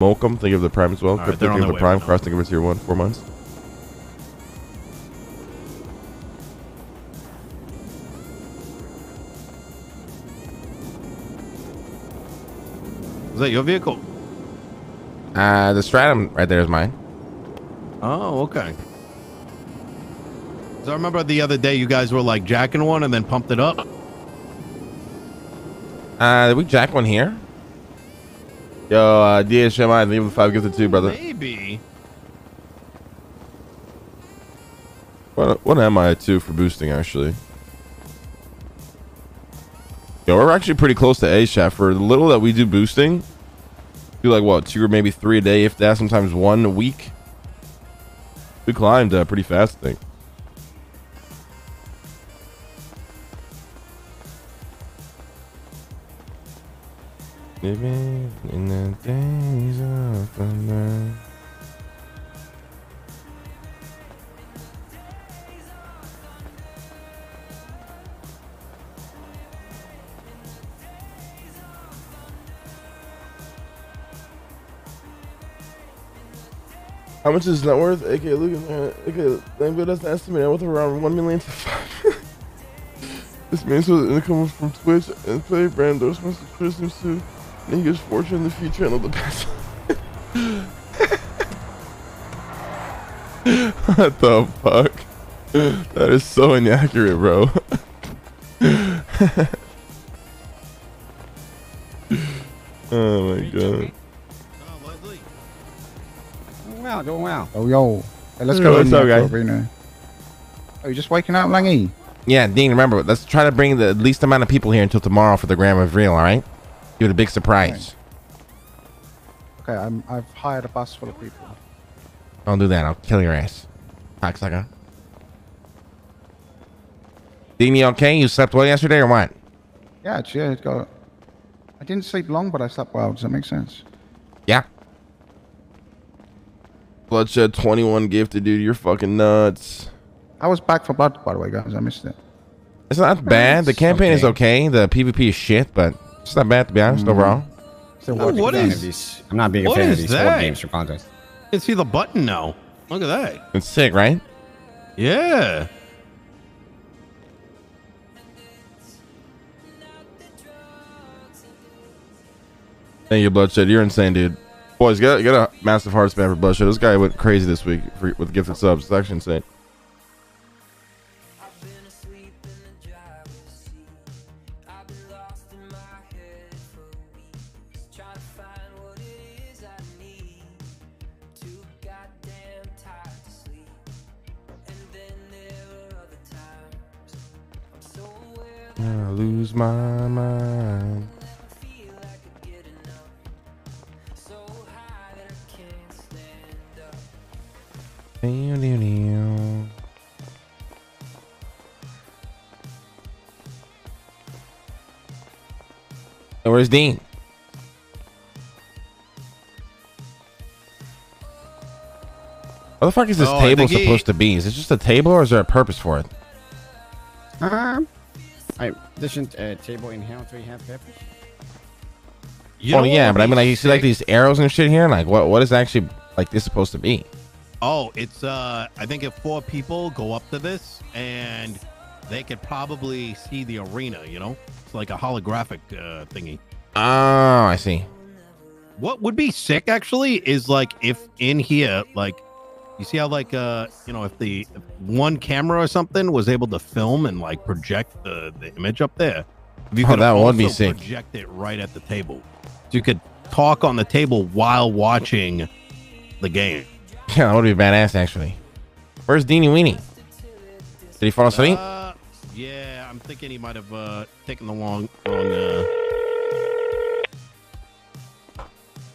Molcom, think of the Prime as well. All right, Think of the Prime. Cross, think of it tier 1, 4 months. Is that your vehicle? The Stratum right there is mine. Oh, okay. So I remember the other day you guys were like jacking one and then pumped it up. Did we jack one here? Yo, DHMI, leave the 5 gifted too, brother. Maybe. What am I at 2 for boosting, actually? Yo, we're actually pretty close to A, chef. For the little that we do boosting, do like what, 2 or maybe 3 a day, if that, sometimes 1 a week. We climbed pretty fast, I think. Living in the days of thunder. How much is net worth? AK, look at that. AK, Cleanbois doesn't estimate net worth around 1 million to 5. This means with income from Twitch and play brand endorsements to Christmas too. And he gets fortune in the future and all the best. What the fuck? That is so inaccurate, bro. Oh my god. Wow, doing well. Oh, yo. Hey, let's go. What's up, guys? Oh, you just waking up, Langy? Yeah, Dean, remember, let's try to bring the least amount of people here until tomorrow for the grand reveal, alright? Give it a big surprise. Okay, I've hired a bus full of people. Don't do that, I'll kill your ass. Cocksucker. Dean, you okay? You slept well yesterday or what? Yeah, it's got... I didn't sleep long, but I slept well. Does that make sense? Yeah. Bloodshed 21 gifted, dude. You're fucking nuts. I was back for blood, by the way, guys. I missed it. It's not bad. The campaign is okay. The PvP is shit, but it's not bad to be honest overall. I'm not a big fan of these. I'm not a big fan of these sport games for contests. I can see the button now. Look at that. It's sick, right? Yeah. Thank you, Bloodshed. You're insane, dude. Boys, get a massive heart span for Bloodshed. This guy went crazy this week with gifted subs. It's actually insane. I lose my mind. Where's Dean? What the fuck is this table supposed to be? Is it just a table or is there a purpose for it? Addition table in here, 3 half peppers. Oh yeah, but I mean, like, you see like these arrows and shit here. Like, what is actually like this supposed to be? Oh, it's I think if 4 people go up to this and they could probably see the arena. You know, it's like a holographic thingy. Oh, I see. What would be sick actually is like if in here, like, you see how like you know, if one camera or something was able to film and like project the image up there. If you could that would be sick. Project it right at the table, so you could talk on the table while watching the game. Yeah, that would be badass actually. Where's Deanie Weenie? Did he fall asleep? Yeah, I'm thinking he might have taken the wrong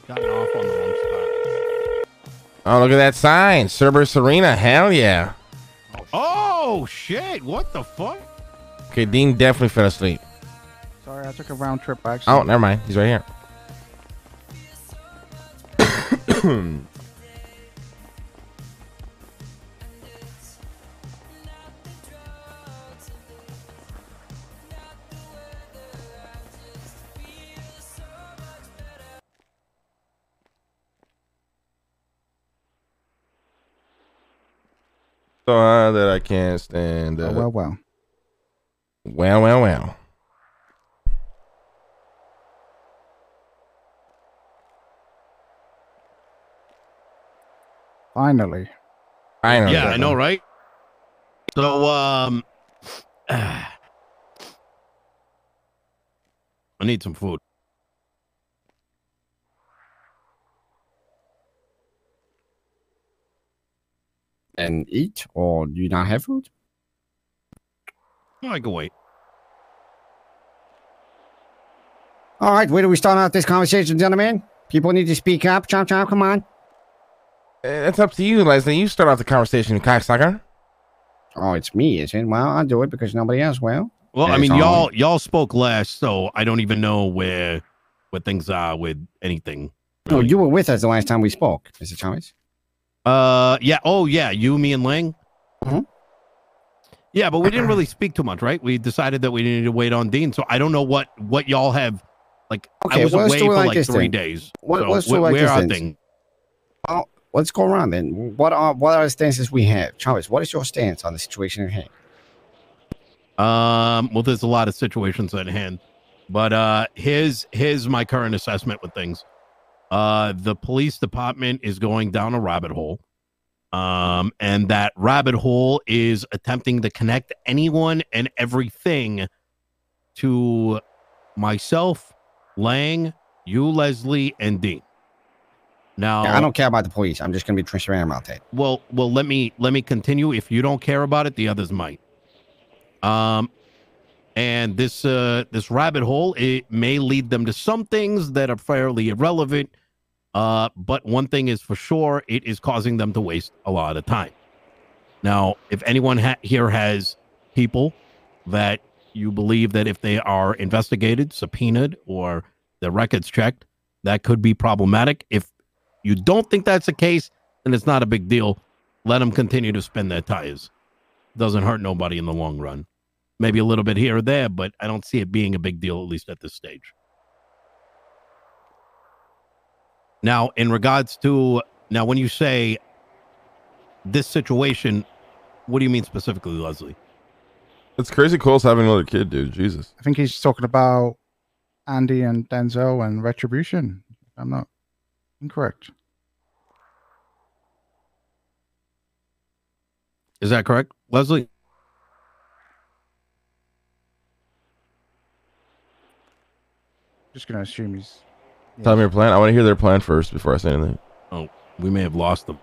gotten off on the wrong spot. Oh, look at that sign. Cerberus Arena. Hell yeah. Oh, shit. What the fuck? Okay, Dean definitely fell asleep. Sorry, I took a round trip back. Oh, never mind. He's right here. So high that I can't stand it. Oh, well. Well. Finally. Yeah, I know, right? So, I need some food. And eat, or do you not have food? No, I can wait. All right, where do we start out this conversation, gentlemen? People need to speak up. Chop, come on. It's up to you, Leslie. You start off the conversation, cocksucker. Oh, it's me, is it? Well, I'll do it because nobody else will. Well, I mean, y'all spoke last, so I don't even know where things are with anything. Really. No, you were with us the last time we spoke, Mr. Chavez. Yeah. Oh, yeah. You, me, and Lang. Mm-hmm. Yeah, but we didn't really speak too much, right? We decided that we needed to wait on Dean, so I don't know what y'all have. Like, okay, I was away for like 3 days. Where are things? Well, let's go around then. What are the stances we have? Chavez, what is your stance on the situation at hand? Well, there's a lot of situations at hand, but here's my current assessment with things. The police department is going down a rabbit hole. And that rabbit hole is attempting to connect anyone and everything to myself, Lang, you, Leslie, and Dean. Now, I don't care about the police. I'm just going to be transparent about that. Well, let me continue. If you don't care about it, the others might. And this rabbit hole, it may lead them to some things that are fairly irrelevant. But one thing is for sure, it is causing them to waste a lot of time. Now, if anyone here has people that you believe that if they are investigated, subpoenaed, or their records checked, that could be problematic. If you don't think that's the case, then it's not a big deal. Let them continue to spin their tires. Doesn't hurt nobody in the long run. Maybe a little bit here or there, but I don't see it being a big deal, at least at this stage. Now, in regards to, when you say this situation, what do you mean specifically, Leslie? It's crazy Cole's having another kid, dude. Jesus. I think he's talking about Andy and Denzel and Retribution. I'm not incorrect. Is that correct, Leslie? Just going to assume he's... Yeah. Tell me your plan. I want to hear their plan first before I say anything. Oh, we may have lost them.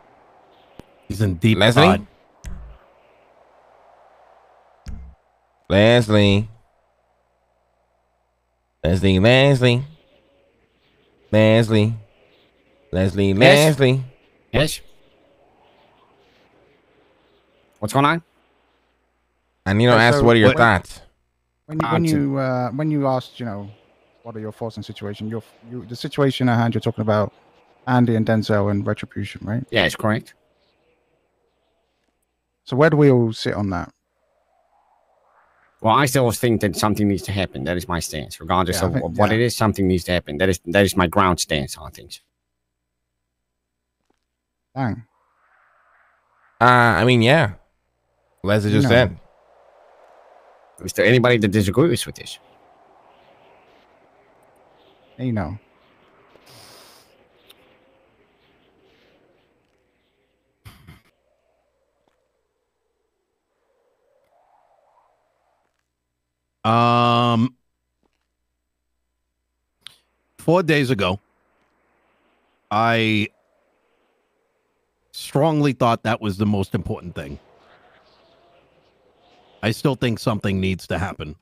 He's in deep Leslie? thought. Leslie. Yes. What's going on? I need to ask, what are your thoughts? When you asked, what are your thoughts on the situation? The situation at hand, you're talking about Andy and Denzel and Retribution, right? Yeah, it's correct. So where do we all sit on that? Well, I still think that something needs to happen. That is my stance. Regardless of what it is, something needs to happen. That is my ground stance on things. Dang. I mean, yeah. Leslie just said. Is there anybody that disagrees with this? No. Um, 4 days ago, I strongly thought that was the most important thing. I still think something needs to happen,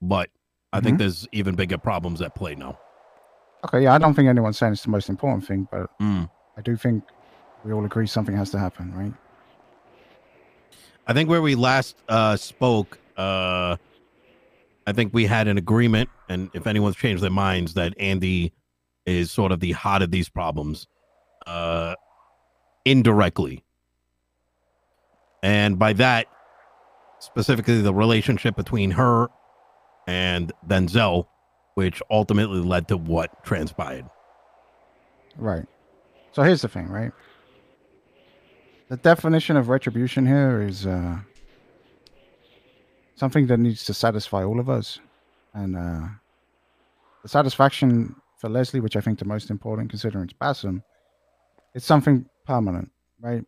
but I think there's even bigger problems at play now. Okay, yeah, I don't think anyone's saying it's the most important thing, but I do think we all agree something has to happen, right? I think where we last spoke, I think we had an agreement, and if anyone's changed their minds, that Andy is sort of the heart of these problems, indirectly. And by that, specifically the relationship between her and Denzel, which ultimately led to what transpired. Right. So here's the thing, right? The definition of retribution here is something that needs to satisfy all of us. And the satisfaction for Leslie, which I think the most important, considering it's Bassam, it's something permanent, right?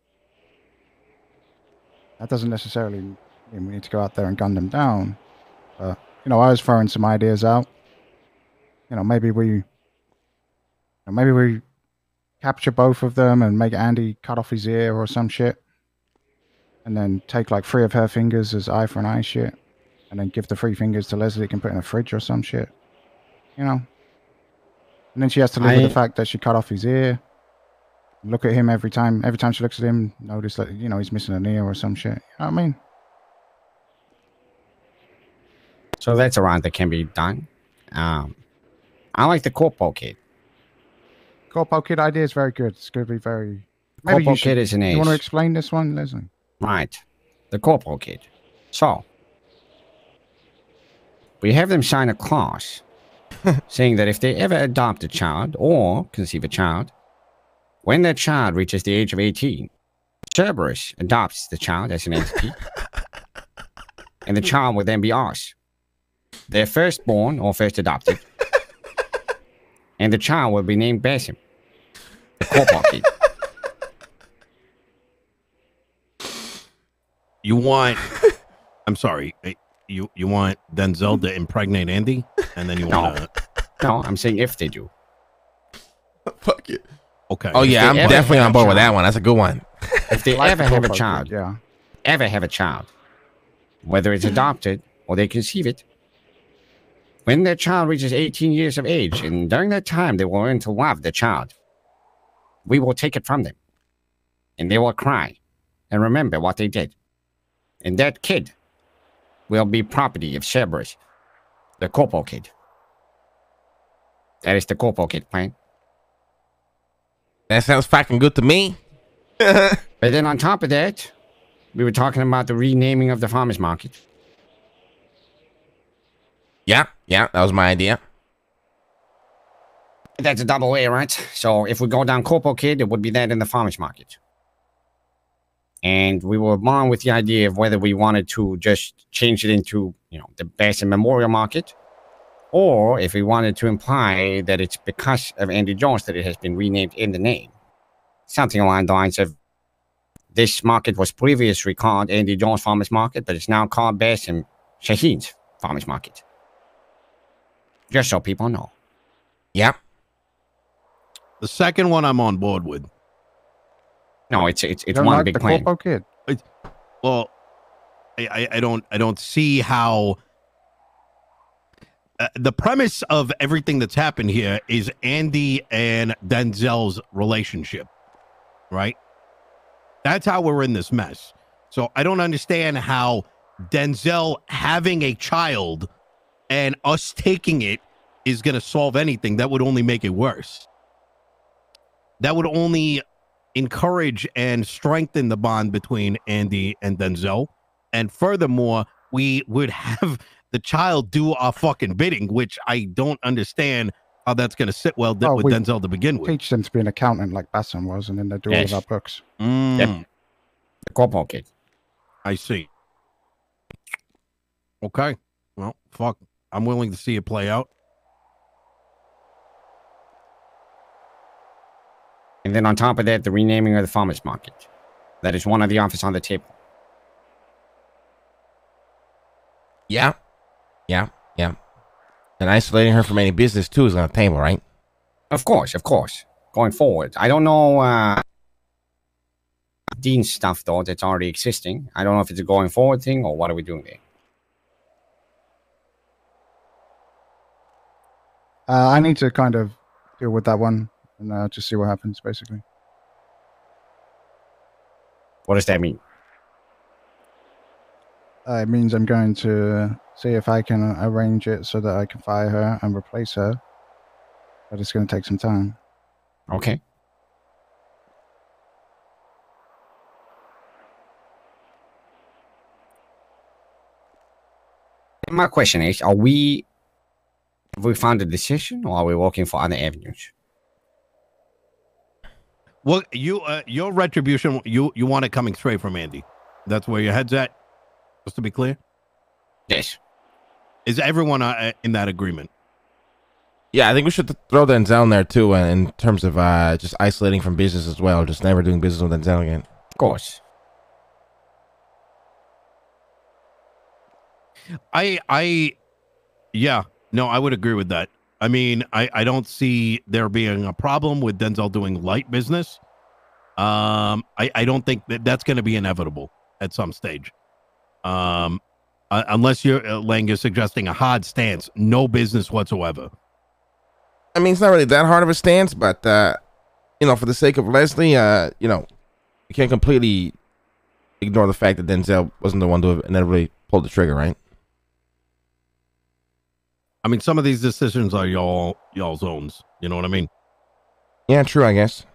That doesn't necessarily mean we need to go out there and gun them down. But, I was throwing some ideas out. Maybe we capture both of them and make Andy cut off his ear or some shit. And then take like 3 of her fingers as eye for an eye shit. And then give the 3 fingers to Leslie, can put in a fridge or some shit. And then she has to live with the fact that she cut off his ear. Look at him every time she looks at him, notice that, he's missing an ear or some shit. You know what I mean? So that's a round that can be done. I like the Corpo Kid. Corpo Kid idea is very good. It's going to be very... Corpo Kid is an ace. You want to explain this one, Leslie? Right. The Corpo Kid. So, we have them sign a clause saying that if they ever adopt a child or conceive a child, when that child reaches the age of 18, Cerberus adopts the child as an entity, and the child will then be ours. Their firstborn or first adopted, and the child will be named Basim, the Corpo Kid. You want... I'm sorry. You want Denzel to impregnate Andy? And then you want to... No, I'm saying if they do. Fuck it. Okay. Oh, yeah, I'm definitely on board with that one. That's a good one. If they ever have a child, whether it's adopted or they conceive it, when their child reaches 18 years of age, and during that time they will learn to love the child, we will take it from them. And they will cry and remember what they did. And that kid will be property of Cerberus, the Corpo Kid. That is the Corpo Kid plan. That sounds fucking good to me. But then on top of that, we were talking about the renaming of the farmers market. Yeah, that was my idea. That's a double A, right? So if we go down Corpo Kid, it would be that in the farmers market. And we were on with the idea of whether we wanted to just change it into, the Bassam Memorial Market, or if we wanted to imply that it's because of Andy Jones that it has been renamed in the name. Something along the lines of, this market was previously called Andy Jones Farmers Market, but it's now called Bassam Shaheen's Farmers Market. Just so people know. Yeah. The second one I'm on board with. No, it's one big plan. Corpo Kid. Well, I don't see how the premise of everything that's happened here is Andy and Denzel's relationship, right? That's how we're in this mess. So I don't understand how Denzel having a child and us taking it is going to solve anything. That would only make it worse. That would only encourage and strengthen the bond between Andy and Denzel. And furthermore, we would have the child do our fucking bidding, which I don't understand how that's going to sit well with Denzel to begin with. Teach them to be an accountant like Bassam was, and then they do all of our books. Yep. The Corpo Kid. I see. Okay. Well, fuck. I'm willing to see it play out. And then on top of that, the renaming of the farmers market. That is one of the offers on the table. Yeah. And isolating her from any business, too, is on the table, right? Of course. Going forward. I don't know Dean's stuff, though, that's already existing. I don't know if it's a going forward thing or what are we doing there. I need to kind of deal with that one and just see what happens, basically. What does that mean? It means I'm going to see if I can arrange it so that I can fire her and replace her. But it's going to take some time. Okay. My question is, have we found a decision or are we working for other avenues? Well, your retribution, you want it coming straight from Andy. That's where your head's at. Just to be clear. Yes. Is everyone in that agreement? Yeah, I think we should throw Denzel in there too, in terms of just isolating from business as well, just never doing business with Denzel again. Of course. Yeah, no, I would agree with that. I mean, I don't see there being a problem with Denzel doing light business. I don't think that's going to be inevitable at some stage. Unless you're suggesting a hard stance, no business whatsoever. I mean, it's not really that hard of a stance, but for the sake of Leslie, you can't completely ignore the fact that Denzel wasn't the one to inevitably pull the trigger, right? I mean, some of these decisions are y'all's own. You know what I mean? Yeah, true, I guess.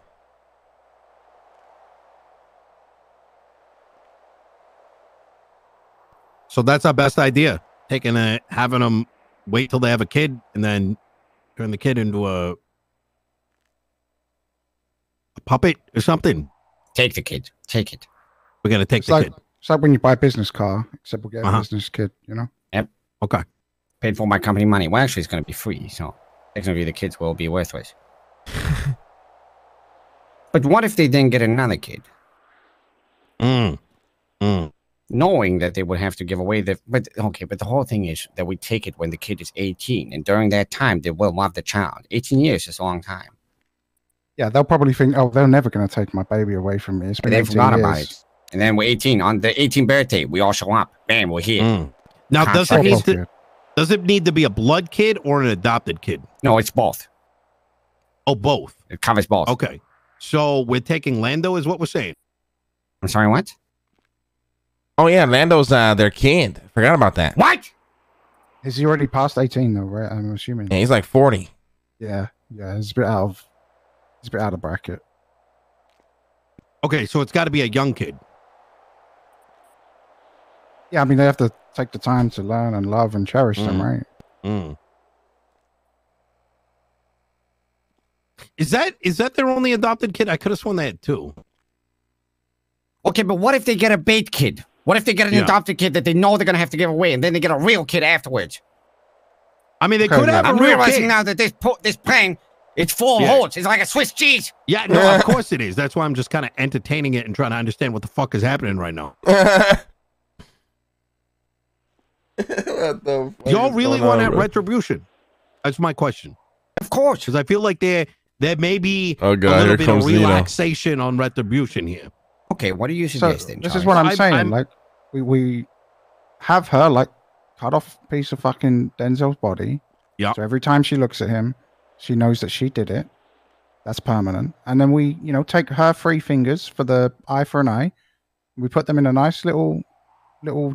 So that's our best idea. Having them wait till they have a kid and then turn the kid into a puppet or something. Take the kid. Take it. We're going to take the kid. It's like when you buy a business car, except we'll get a business kid, you know? Yep. Okay. Paid for my company money. Well, actually, it's going to be free, so technically the kids will be worthless. But what if they then get another kid? Knowing that they would have to give away but the whole thing is that we take it when the kid is 18, and during that time, they will love the child. 18 years is a long time. Yeah, they'll probably think, oh, they're never going to take my baby away from me. It's been They forgot years. about it. And then we're 18. On the 18th birthday, we all show up. Bam, we're here. Now, Contract. does it need to be a blood kid or an adopted kid? No, it's both. Oh, both. It covers both. Okay. So we're taking Lando is what we're saying. I'm sorry, what? Oh, yeah, Lando's their kid. Forgot about that. What? Is he already past 18, though, right? I'm assuming. Yeah, he's like 40. Yeah, he's a bit out of bracket. Okay, so it's got to be a young kid. Yeah, I mean, they have to take the time to learn and love and cherish them, right? Is that their only adopted kid? I could have sworn they had two. Okay, but what if they get a bait kid? What if they get an adopted kid that they know they're going to have to give away, and then they get a real kid afterwards? I mean, they could have I'm a real realizing kid. now that this plan, it's full of holes. It's like a Swiss cheese. Yeah, no, of course it is. That's why I'm just kind of entertaining it and trying to understand what the fuck is happening right now. Y'all really want that retribution? That's my question. Of course. Because I feel like there may be Oh, God, a little here bit comes of Nino. relaxation on retribution here. Okay, what are you So suggesting? this is Charlie? what I'm saying. Like, we have her like cut off a piece of fucking Denzel's body. Yeah. So every time she looks at him, she knows that she did it. That's permanent. And then we, take her 3 fingers for the eye for an eye. We put them in a nice little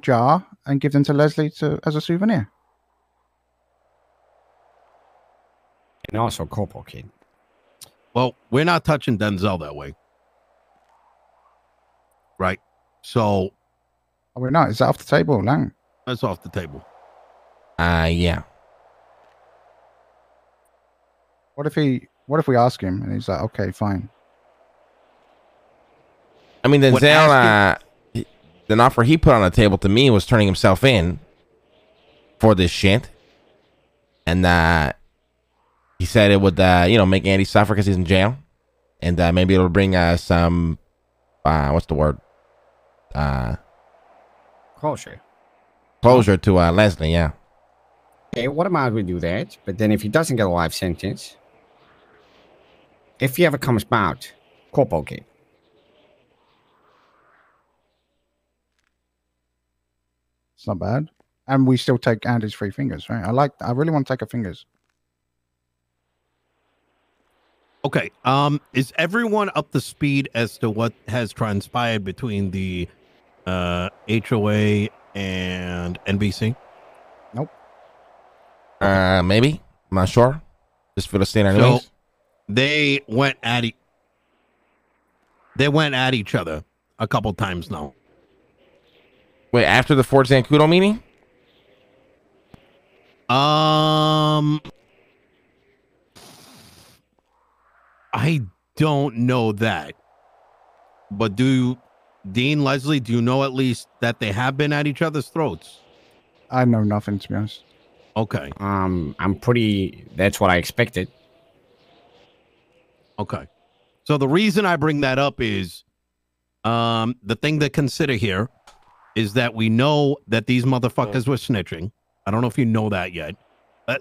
jar and give them to Leslie as a souvenir. And also Corporal Kid. Well, we're not touching Denzel that way. Right. So Oh, we're not. Is that off the table, Lang? that's off the table. Yeah. What if we ask him and he's like, okay, fine. I mean, What Denzel, the offer he put on the table to me was turning himself in for this shit. And he said it would, make Andy suffer because he's in jail. And maybe it'll bring some, what's the word? Closure to Leslie, yeah. Okay, what about we do that? But then if he doesn't get a life sentence, if he ever comes out, Corporal Kid. It's not bad. And we still take Andy's 3 fingers, right? I really want to take her fingers. Okay. Is everyone up to speed as to what has transpired between the HOA and NBC? Nope. Maybe. I'm not sure. Just for the stand So anyways. they went at each other a couple times now. Wait, after the Fort Zancudo meeting? I don't know that. But Dean, Leslie, do you know at least that they have been at each other's throats? I know nothing, to be honest. Okay. That's what I expected. Okay. So the reason I bring that up is the thing to consider here is that we know that these motherfuckers were snitching. I don't know if you know that yet.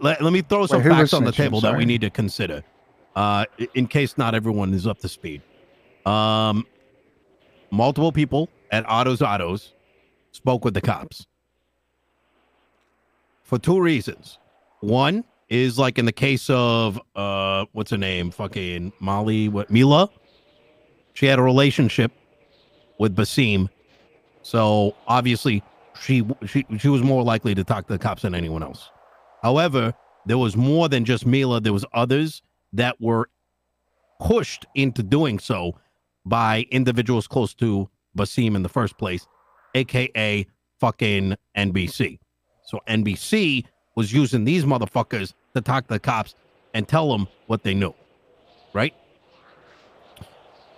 Let me throw some facts on the table that we need to consider in case not everyone is up to speed. Multiple people at Autos spoke with the cops for two reasons. One is like in the case of what's her name? Fucking Mila. She had a relationship with Basim. So obviously she was more likely to talk to the cops than anyone else. However, there was more than just Mila. There was others that were pushed into doing so by individuals close to Basim in the first place, aka fucking NBC. So NBC was using these motherfuckers to talk to the cops and tell them what they knew, right?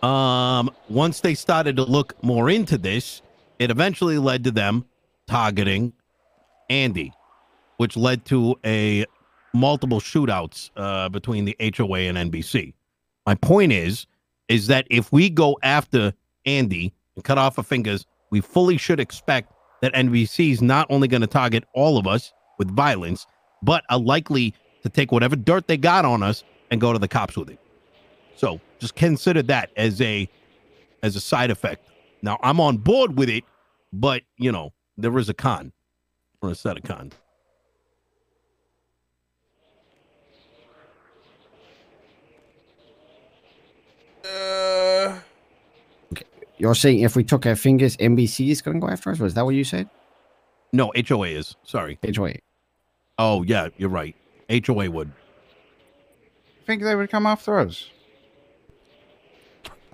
Once they started to look more into this, it eventually led to them targeting Andy, which led to multiple shootouts between the HOA and NBC. My point is that if we go after Andy and cut off our fingers, we fully should expect that NBC is not only going to target all of us with violence, but are likely to take whatever dirt they got on us and go to the cops with it. So just consider that as a side effect. Now, I'm on board with it, but, you know, there is a con or a set of cons. You're saying if we took our fingers, NBC is going to go after us? Was that what you said? No, HOA is. Sorry. HOA. Oh, yeah, you're right. HOA would. Think they would come after us?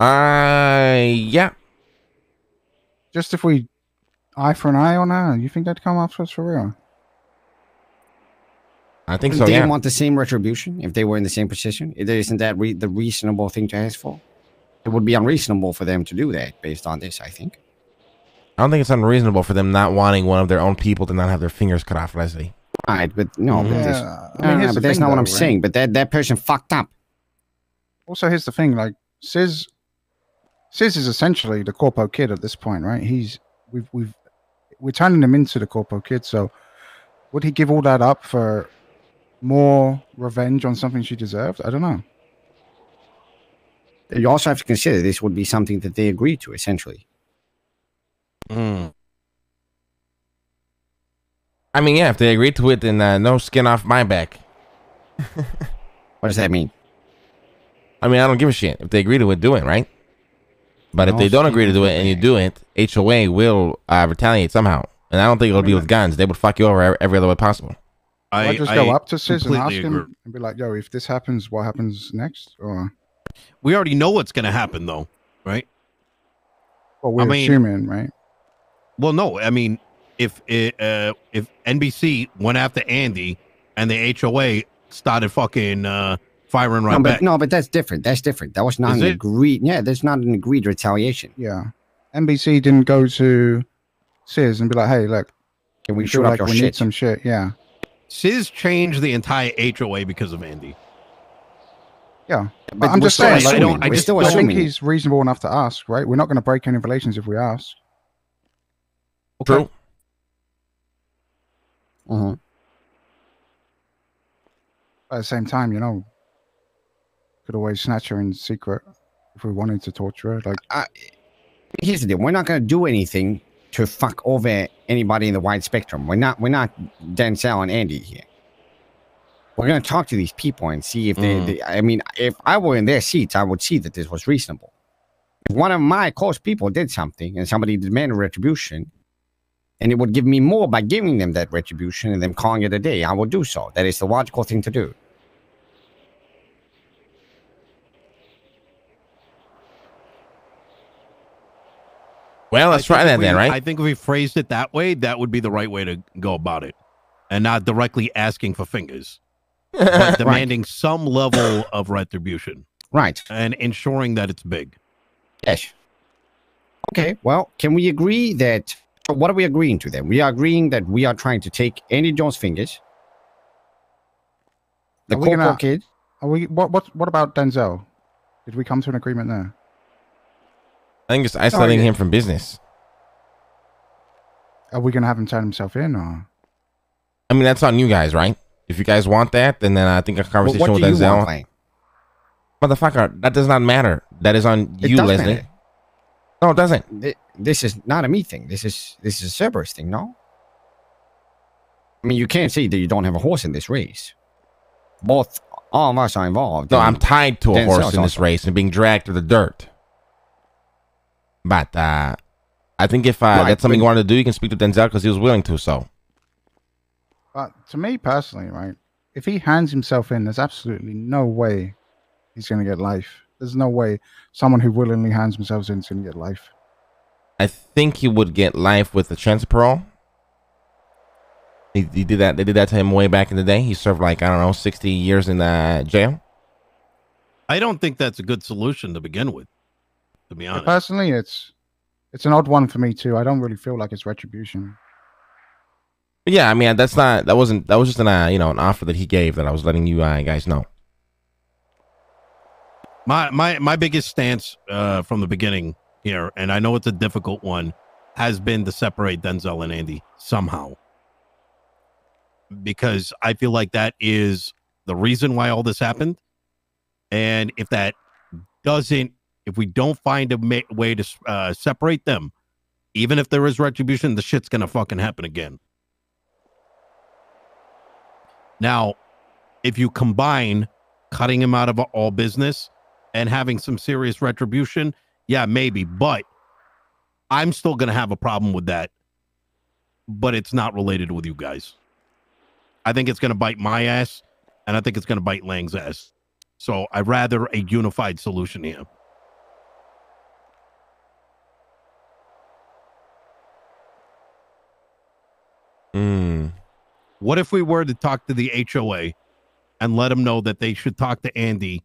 Yeah. Just if we eye for an eye on her, you think they'd come after us for real? I think Would so, they yeah. want the same retribution if they were in the same position? Isn't that the reasonable thing to ask for? It would be unreasonable for them to do that based on this, I think. I don't think it's unreasonable for them not wanting one of their own people to not have their fingers cut off, Leslie. Right, but no, Yeah, but that's not what I'm saying. But that person fucked up. Also, here's the thing: like Sis is essentially the Corpo Kid at this point, right? We're turning him into the Corpo Kid. So, would he give all that up for more revenge on something she deserved? I don't know. You also have to consider this would be something that they agreed to, essentially. I mean, yeah, if they agreed to it, then no skin off my back. What does that mean? I mean, I don't give a shit. If they agree to it, do it, right? But if they don't agree to do it and you do it, HOA will retaliate somehow. And I don't think it'll be with guns. They would fuck you over every other way possible. I just go up to Sis and ask him and be like, yo, if this happens, what happens next? Or we already know what's going to happen, though, right? Well, we're assuming, right? Well, no. I mean, if NBC went after Andy and the HOA started fucking firing right back. No, but that's different. That's different. That was not an agreed. Yeah, there's not an agreed retaliation. Yeah. NBC didn't go to Sis and be like, hey, look, can we shoot up your shit? We need some shit. Yeah. Sis changed the entire HOA because of Andy. Yeah, but I'm just saying, like, I think he's reasonable enough to ask, right? We're not going to break any relations if we ask. Okay. True. At the same time, you know, could always snatch her in secret if we wanted to torture her. Like, here's the deal: we're not going to do anything to fuck over anybody in the wide spectrum. We're not Denzel and Andy here. We're going to talk to these people and see if they, I mean, if I were in their seats, I would see that this was reasonable. If one of my close people did something and somebody demanded retribution, and it would give me more by giving them that retribution and them calling it a day, I would do so. That is the logical thing to do. Well, let's try that then, right? I think if we phrased it that way, that would be the right way to go about it. And not directly asking for fingers. But demanding some level of retribution. Right. and ensuring that it's big. Yes. Okay, well, can we agree that... What are we agreeing to then? We are agreeing that we are trying to take Andy Jones' fingers, the Are we Corporal gonna- kid... Are we? What about Denzel? Did we come to an agreement there? I think it's isolating yeah. him from business. Are we gonna have him turn himself in, or? I mean, that's on you guys, right? If you guys want that, then I think a conversation What with do you want, Denzel. Clay? Motherfucker, that does not matter. That is on It you, does Leslie. matter. No, it doesn't. This is not a me thing. This is a Cerberus thing, no? I mean, you can't say that you don't have a horse in this race. Both all of us are involved. No, and I'm tied to a Denzel's horse in this also. race and being dragged through the dirt. But I think if Right, that's something but- you wanted to do, you can speak to Denzel because he was willing to. So But to me personally, right? If he hands himself in, there's absolutely no way he's gonna get life. There's no way someone who willingly hands themselves in is gonna get life. I think he would get life with a chance of parole. He did that. They did that to him way back in the day. He served like, I don't know, 60 years in jail. I don't think that's a good solution to begin with, to be honest. Personally, it's an odd one for me too. I don't really feel like it's retribution. But yeah, I mean, that was just an offer that he gave that I was letting you guys know. My biggest stance from the beginning here, and I know it's a difficult one, has been to separate Denzel and Andy somehow. Because I feel like that is the reason why all this happened. And if we don't find a way to separate them, even if there is retribution, the shit's going to fucking happen again. Now, if you combine cutting him out of all business and having some serious retribution, yeah, maybe. But I'm still going to have a problem with that. But it's not related with you guys. I think it's going to bite my ass, and I think it's going to bite Lang's ass. So I'd rather a unified solution here. What if we were to talk to the HOA and let them know that they should talk to Andy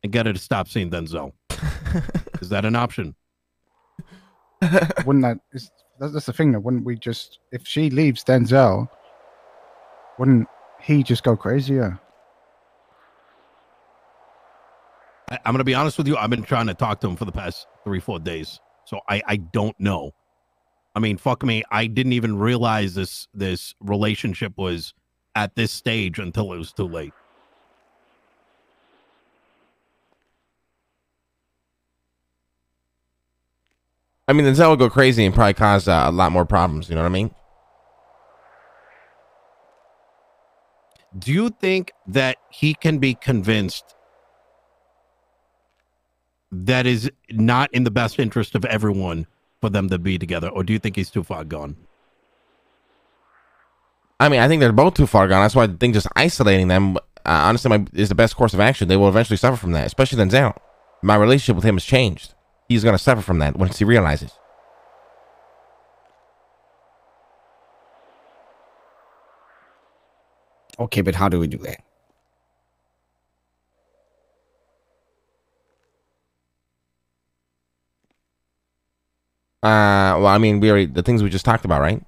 and get her to stop seeing Denzel? Is that an option? Wouldn't that's the thing, that wouldn't we just, if she leaves Denzel, wouldn't he just go crazier? I'm going to be honest with you. I've been trying to talk to him for the past 3-4 days. So I don't know. I mean, fuck me. I didn't even realize this relationship was at this stage until it was too late. I mean, Denzel would go crazy and probably cause a lot more problems. You know what I mean? Do you think that he can be convinced that is not in the best interest of everyone for them to be together? Or do you think he's too far gone? I mean, I think they're both too far gone. That's why I think just isolating them, honestly, is the best course of action. They will eventually suffer from that, especially Denzel. My relationship with him has changed. He's going to suffer from that once he realizes. Okay, but how do we do that? Well, I mean, the things we just talked about, right?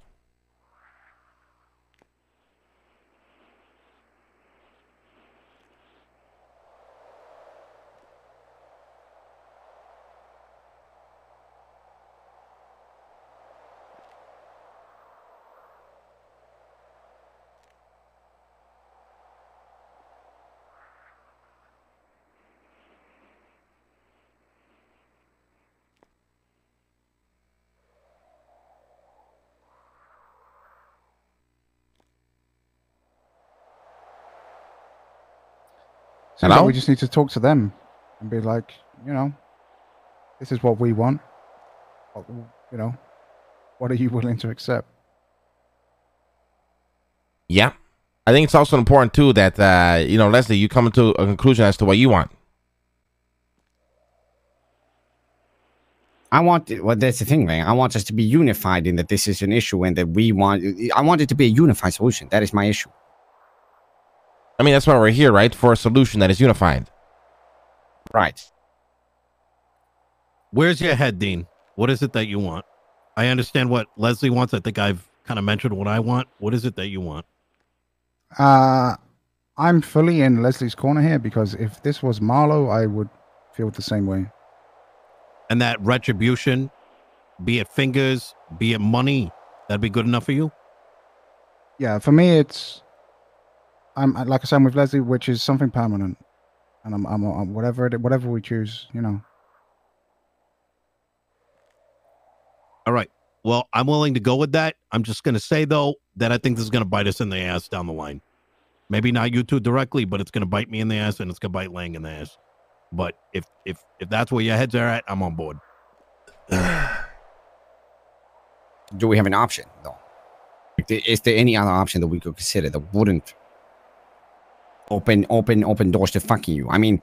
Seems like Hello? we just need to talk to them and be like, this is what we want. What are you willing to accept? Yeah. I think it's also important, too, that, Leslie, you come to a conclusion as to what you want. Well, that's the thing, man. I want us to be unified in that this is an issue and that I want it to be a unified solution. That is my issue. I mean, that's why we're here, right? For a solution that is unified. Right. Where's your head, Dean? What is it that you want? I understand what Leslie wants. I think I've kind of mentioned what I want. What is it that you want? I'm fully in Leslie's corner here because if this was Marlowe, I would feel the same way. And that retribution, be it fingers, be it money, that'd be good enough for you? Yeah, for me, I'm like I said, I'm with Leslie, which is something permanent, and I'm whatever we choose, you know. All right. Well, I'm willing to go with that. I'm just going to say, though, that I think this is going to bite us in the ass down the line. Maybe not you two directly, but it's going to bite me in the ass and it's going to bite Lang in the ass. But if that's where your heads are at, I'm on board. Do we have an option, though? Is there any other option that we could consider that wouldn't open doors to fucking you? I mean,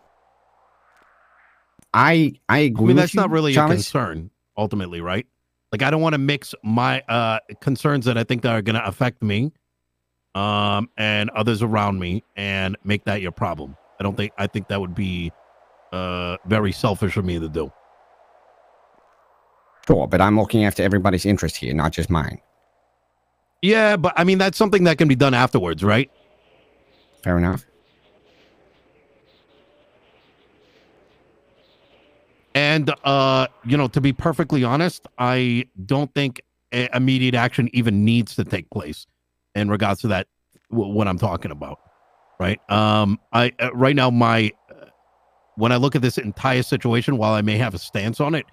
I agree. I mean, that's with you, not really Chavez. a concern, ultimately, right? Like, I don't want to mix my concerns that I think that are going to affect me and others around me and make that your problem. I think that would be very selfish of me to do. Sure, but I'm looking after everybody's interest here, not just mine. Yeah, but I mean, that's something that can be done afterwards, right? Fair enough. And, to be perfectly honest, I don't think immediate action even needs to take place in regards to that, what I'm talking about, right? Right now, when I look at this entire situation, while I may have a stance on it,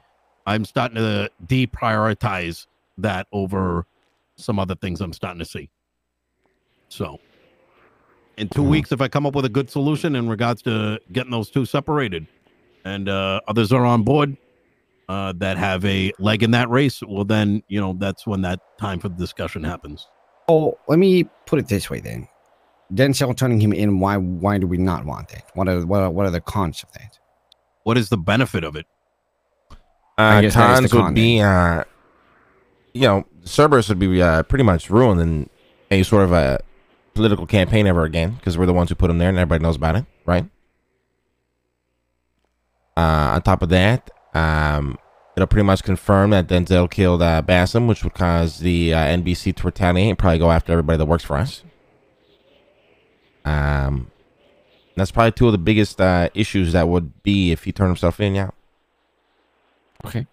I'm starting to deprioritize that over some other things I'm starting to see. So, in 2 weeks, if I come up with a good solution in regards to getting those two separated, and others are on board that have a leg in that race, well, then, that's when that time for the discussion happens. Oh, let me put it this way then. Denzel turning him in, why do we not want that? What are the cons of that? What is the benefit of it? Cons would be, Cerberus would be pretty much ruined in any sort of a political campaign ever again, because we're the ones who put him there and everybody knows about it, right? On top of that, it'll pretty much confirm that Denzel killed Bassam, which would cause the NBC to retaliate and probably go after everybody that works for us. That's probably two of the biggest issues that would be if he turned himself in, yeah. Okay.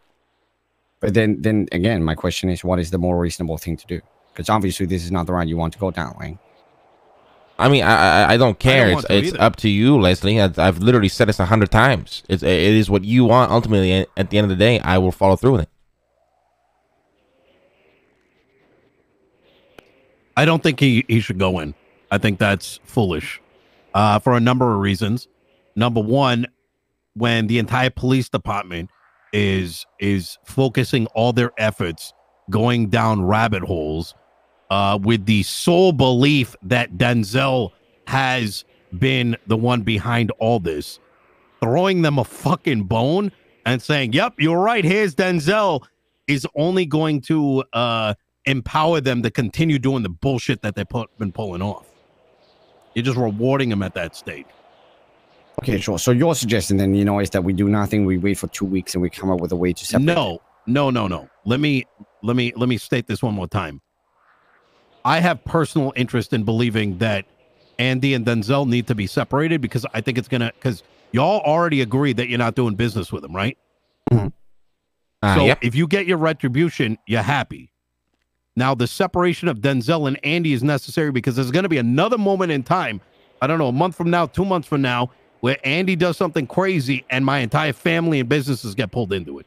But then again, my question is, what is the more reasonable thing to do? Because obviously this is not the route you want to go down, Lang. I mean, I don't care. It's either. up to you, Leslie. I've literally said this 100 times. It is what you want. Ultimately, at the end of the day, I will follow through with it. I don't think he should go in. I think that's foolish for a number of reasons. Number one, when the entire police department is focusing all their efforts going down rabbit holes with the sole belief that Denzel has been the one behind all this, throwing them a fucking bone and saying, yep, you're right, here's Denzel, is only going to empower them to continue doing the bullshit that they've been pulling off. You're just rewarding them at that stage. Okay, sure. So your suggestion then, is that we do nothing, we wait for 2 weeks and we come up with a way to separate No. Let me state this one more time. I have personal interest in believing that Andy and Denzel need to be separated because I think because y'all already agreed that you're not doing business with them, right? Mm-hmm. So if you get your retribution, you're happy. Now, the separation of Denzel and Andy is necessary because there's going to be another moment in time, I don't know, a month from now, 2 months from now, where Andy does something crazy and my entire family and businesses get pulled into it,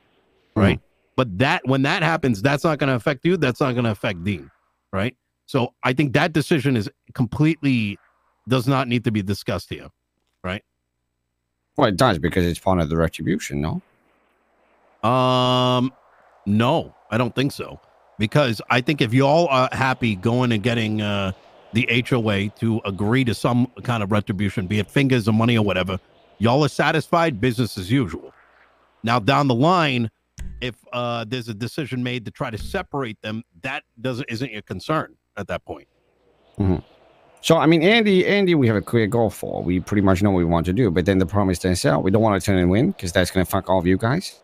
right? Mm-hmm. But when that happens, that's not going to affect you. That's not going to affect Dean, right? So I think that decision is completely does not need to be discussed here, right? Well, it does because it's part of the retribution, no? No, I don't think so. Because I think if y'all are happy going and getting the HOA to agree to some kind of retribution, be it fingers or money or whatever, y'all are satisfied, business as usual. Now, down the line, if there's a decision made to try to separate them, that isn't your concern at that point. Mm-hmm. So, I mean, Andy, we have a clear goal for. We pretty much know what we want to do. But then the problem is Denzel. We don't want to turn and win because that's going to fuck all of you guys.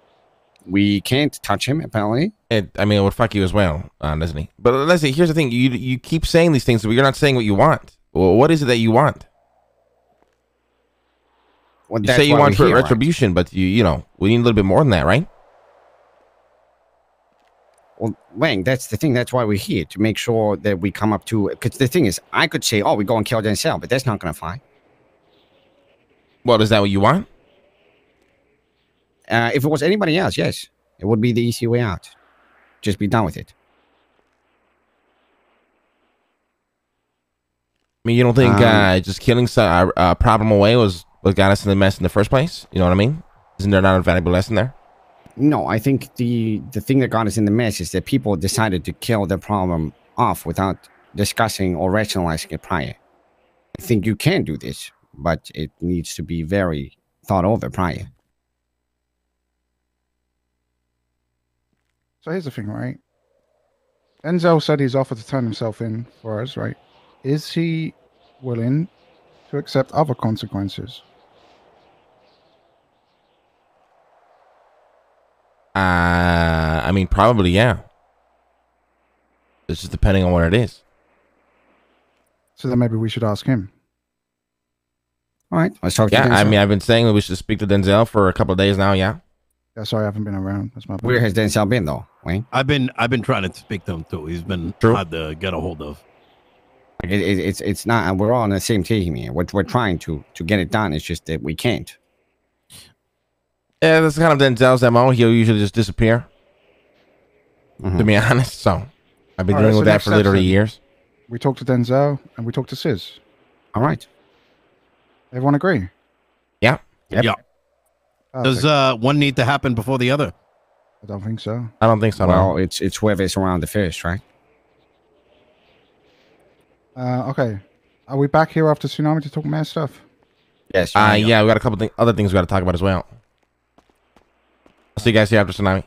We can't touch him, apparently. I mean, it would fuck you as well, doesn't he? But Leslie, here's the thing. You keep saying these things, but you're not saying what you want. Well, what is it that you want? Well, you say you want retribution, right? but you know, we need a little bit more than that, right? Well, Wang, that's the thing. That's why we're here, to make sure that we come up to... Because the thing is, I could say, oh, we go and kill Denzel, but that's not going to fly. Well, is that what you want? If it was anybody else, yes. It would be the easy way out. Just be done with it. I mean, you don't think just killing a problem away was what got us in the mess in the first place? You know what I mean? Isn't there not a valuable lesson there? No, I think the thing that got us in the mess is that people decided to kill the problem off without discussing or rationalizing it prior. I think you can do this, but it needs to be very thought over prior. So here's the thing, right? Denzel said he's offered to turn himself in for us, right? Is he willing to accept other consequences? I mean, probably, yeah. It's just depending on what it is. So then maybe we should ask him. All right, let's talk to Yeah, Denzel. I mean, I've been saying that we should speak to Denzel for a couple of days now, yeah. Yeah, sorry, I haven't been around. That's my bad. Where has Denzel been, though, Wayne? I've been trying to speak to him too. He's been True. hard to get a hold of. Like it's not. We're all on the same team here. We're trying to get it done. It's just that we can't. Yeah, that's kind of Denzel's MO. He'll usually just disappear, Mhm. to be honest. So I've been All right, dealing so with that next for literally steps then. years. We talked to Denzel and we talked to Sis. All right. Everyone agree? Yeah. Yep. Yeah. Perfect. Does one need to happen before the other? I don't think so. I don't think so. Well, No. it's whoever's around the first, right? Okay. Are we back here after Tsunami to talk more stuff? Yes. Yeah, we got a couple other things we got to talk about as well. I'll see you guys here after Tsunami.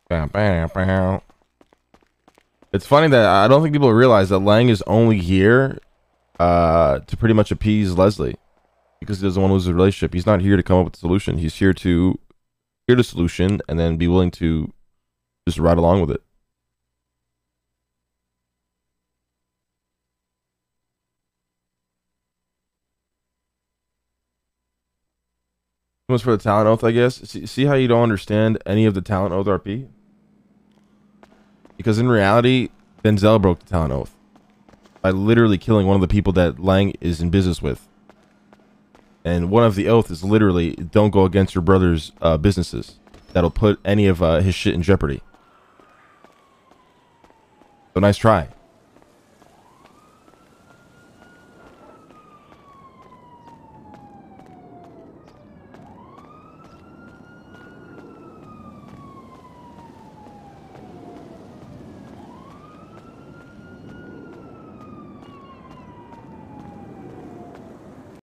Bow, bow, bow. It's funny that I don't think people realize that Lang is only here to pretty much appease Leslie because he doesn't want to lose the relationship. He's not here to come up with a solution. He's here to hear the solution and then be willing to just ride along with it. Much for the talent oath, I guess. See how you don't understand any of the talent oath, RP? Because in reality, Denzel broke the talent oath by literally killing one of the people that Lang is in business with. And one of the oath is literally, don't go against your brother's businesses. That'll put any of his shit in jeopardy. So nice try.